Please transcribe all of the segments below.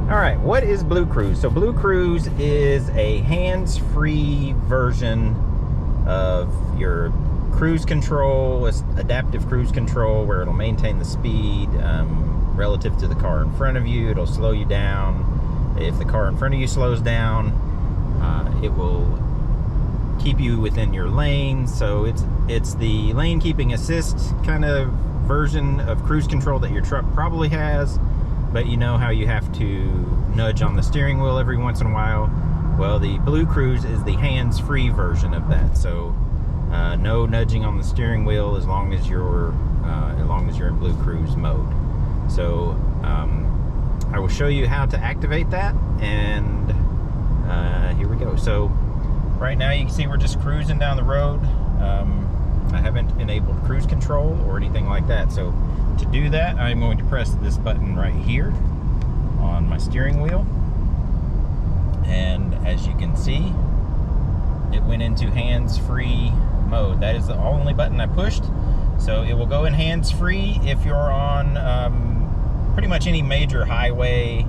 All right, what is BlueCruise? So BlueCruise is a hands-free version of your cruise control, adaptive cruise control, where it'll maintain the speed relative to the car in front of you. It'll slow you down. If the car in front of you slows down, it will keep you within your lane. So it's the lane keeping assist kind of version of cruise control that your truck probably has, but you know how you have to nudge on the steering wheel every once in a while. Well, the BlueCruise is the hands-free version of that. So no nudging on the steering wheel as long as you're in BlueCruise mode. So I will show you how to activate that, and here we go. So right now you can see we're just cruising down the road. I haven't enabled cruise control or anything like that. So to do that, I'm going to press this button right here on my steering wheel. And as you can see, it went into hands-free mode. That is the only button I pushed. So it will go in hands-free if you're on pretty much any major highway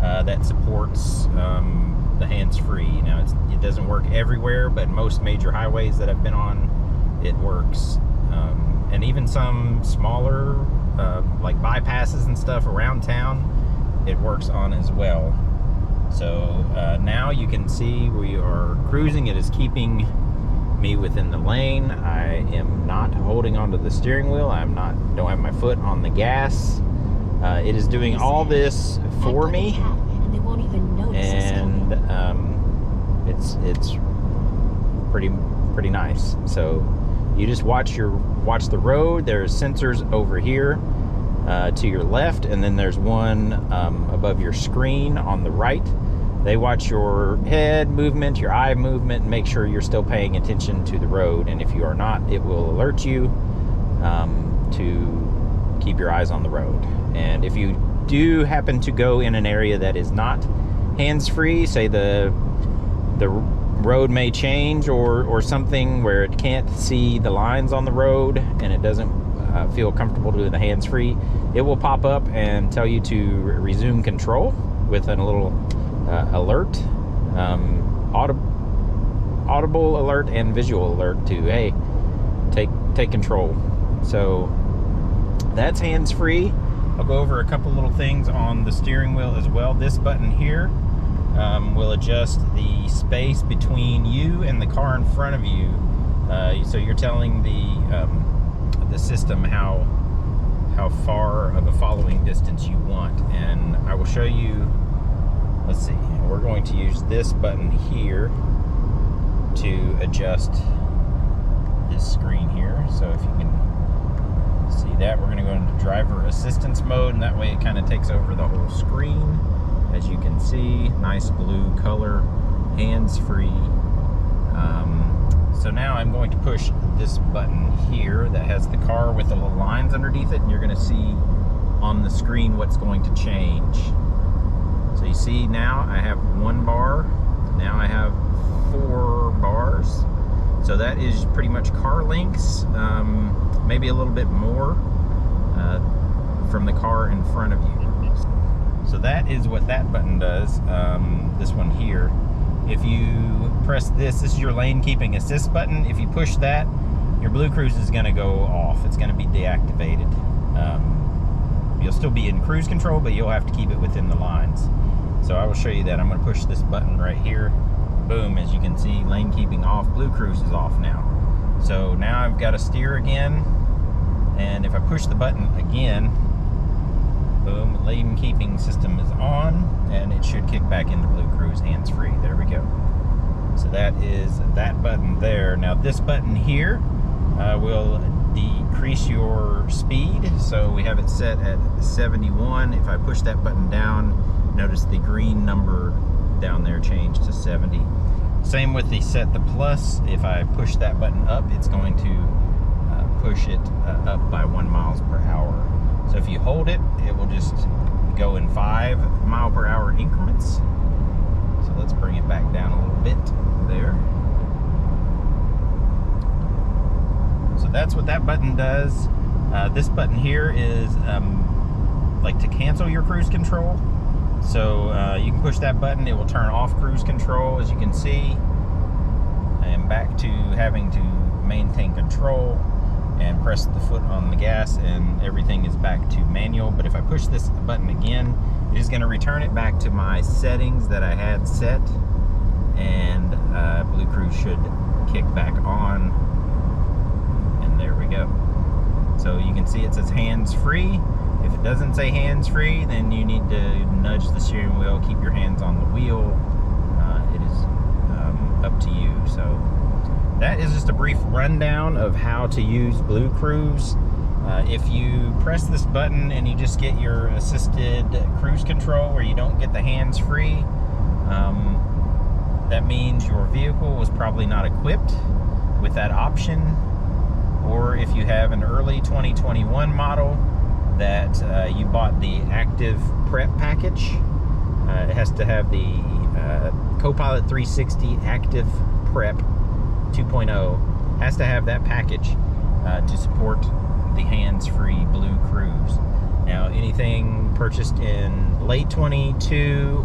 that supports the hands-free. Now, it doesn't work everywhere, but most major highways that I've been on, it works. And even some smaller, like bypasses and stuff around town, it works on as well. So now you can see we are cruising. It is keeping me within the lane. I am not holding onto the steering wheel. Don't have my foot on the gas. It is doing all this for me, and it's pretty nice. So you just watch the road. There's sensors over here to your left, and then there's one above your screen on the right. They watch your head movement, your eye movement, and make sure you're still paying attention to the road. And if you are not, it will alert you to keep your eyes on the road. And if you do happen to go in an area that is not hands-free, say the road may change or something where it can't see the lines on the road and it doesn't feel comfortable doing the hands-free, it will pop up and tell you to resume control with a little alert, audible alert and visual alert to, hey, take control. So that's hands-free. I'll go over a couple little things on the steering wheel as well. This button here will adjust the space between you and the car in front of you. So you're telling the system how far of a following distance you want. And I will show you, let's see, we're going to use this button here to adjust this screen here. So if you can see that, we're going to go into driver assistance mode, and that way it kind of takes over the whole screen. As you can see, nice blue color, hands-free. So now I'm going to push this button here that has the car with the little lines underneath it, and you're going to see on the screen what's going to change. So you see now I have 1 bar, now I have 4 bars. So that is pretty much car lengths, maybe a little bit more from the car in front of you. So that is what that button does, this one here. If you press this is your lane keeping assist button. If you push that, your BlueCruise is going to go off. It's going to be deactivated. You'll still be in cruise control, but you'll have to keep it within the lines. So I will show you that. I'm going to push this button right here. Boom, as you can see, lane keeping off, BlueCruise is off now. So now I've got to steer again, and if I push the button again, boom, lane keeping system is on, and it should kick back into BlueCruise hands-free. There we go. So that is that button there. Now this button here will decrease your speed. So we have it set at 71. If I push that button down, notice the green number down there changed to 70. Same with the set the plus. If I push that button up, it's going to push it up by 1 miles per hour. So if you hold it, it will just go in 5 mile per hour increments. So let's bring it back down a little bit there. So that's what that button does. This button here is like to cancel your cruise control. So you can push that button, it will turn off cruise control. As you can see, I am back to having to maintain control and press the foot on the gas, and everything is back to manual. But if I push this button again, it is going to return it back to my settings that I had set, and BlueCruise should kick back on, and there we go. So you can see it says hands-free. If it doesn't say hands-free, then you need to nudge the steering wheel, keep your hands on the wheel. It is up to you. So that is just a brief rundown of how to use BlueCruise. If you press this button and you just get your assisted cruise control where you don't get the hands-free, that means your vehicle was probably not equipped with that option. Or if you have an early 2021 model that you bought the active prep package, it has to have the Copilot 360 active prep 2.0, has to have that package to support the hands-free BlueCruise. Now, anything purchased in late 22,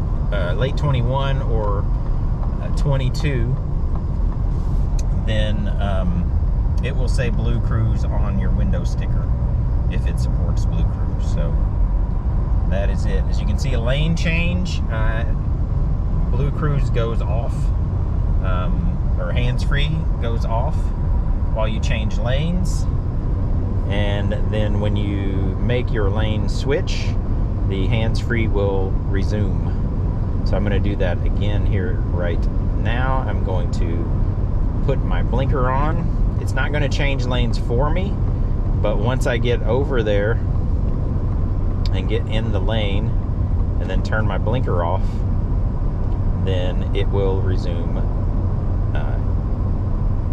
late 21, or 22, then it will say BlueCruise on your window sticker if it supports BlueCruise. So that is it. As you can see, a lane change, BlueCruise goes off, or hands-free goes off while you change lanes. And then when you make your lane switch, the hands-free will resume. So I'm going to do that again here right now. I'm going to put my blinker on. It's not going to change lanes for me, but once I get over there and get in the lane and then turn my blinker off, then it will resume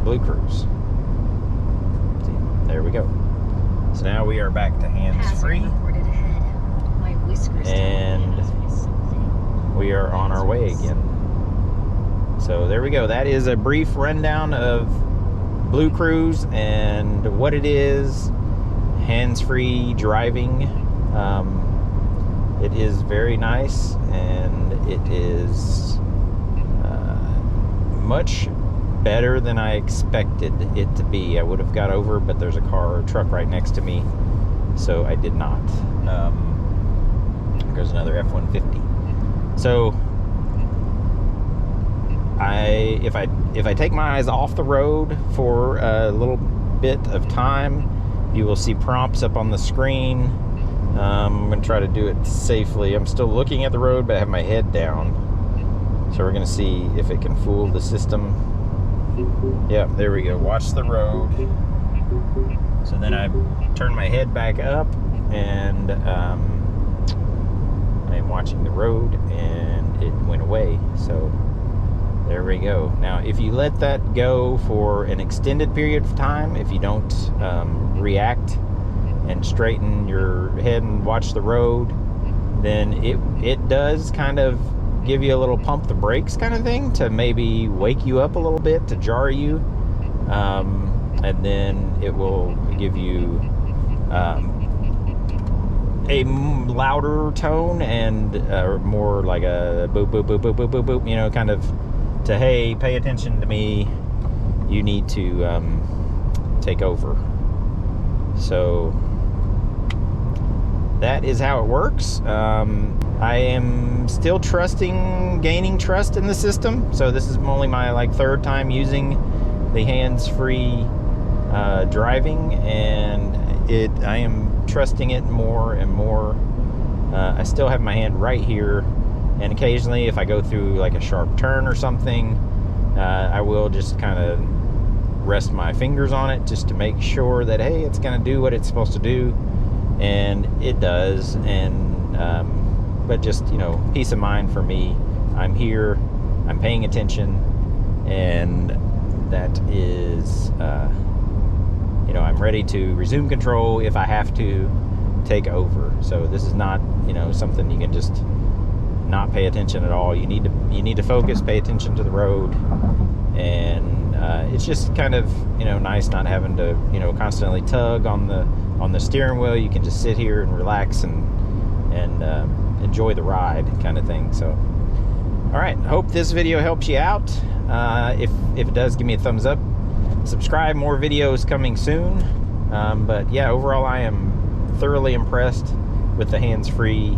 BlueCruise. There we go. So now we are back to hands-free, and we are on our way again. So there we go. That is a brief rundown of BlueCruise and what it is, hands-free driving. It is very nice, and it is much better than I expected it to be. I would have got over, but there's a truck right next to me, so I did not. There's another F-150. So if I take my eyes off the road for a little bit of time, you will see prompts up on the screen. I'm going to try to do it safely. I'm still looking at the road, but I have my head down. So we're going to see if it can fool the system. Yeah, there we go. Watch the road. So then I turn my head back up, and I'm watching the road, and it went away. So there we go. Now, if you let that go for an extended period of time, if you don't react and straighten your head and watch the road, then it does kind of give you a little pump the brakes kind of thing to maybe wake you up a little bit, to jar you, and then it will give you a louder tone and more like a boop boop boop boop boop boop boop, you know, kind of to, hey, pay attention to me, you need to take over. So that is how it works. I am still gaining trust in the system. So this is only my third time using the hands-free driving, and I am trusting it more and more. I still have my hand right here, and occasionally if I go through like a sharp turn or something, I will just kind of rest my fingers on it just to make sure that, hey, it's going to do what it's supposed to do, and it does. And but just, you know, peace of mind for me. I'm here, I'm paying attention, and that is you know, I'm ready to resume control if I have to take over. So this is not, you know, something you can just not pay attention at all. You need to focus, pay attention to the road, and it's just kind of, you know, nice not having to, you know, constantly tug on the steering wheel. You can just sit here and relax and and enjoy the ride kind of thing. So, all right, hope this video helps you out. If it does, give me a thumbs up. Subscribe, more videos coming soon. But yeah, overall I am thoroughly impressed with the hands-free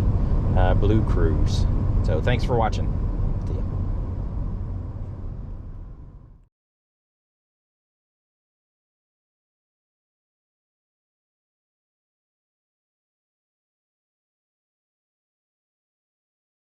BlueCruise. So thanks for watching.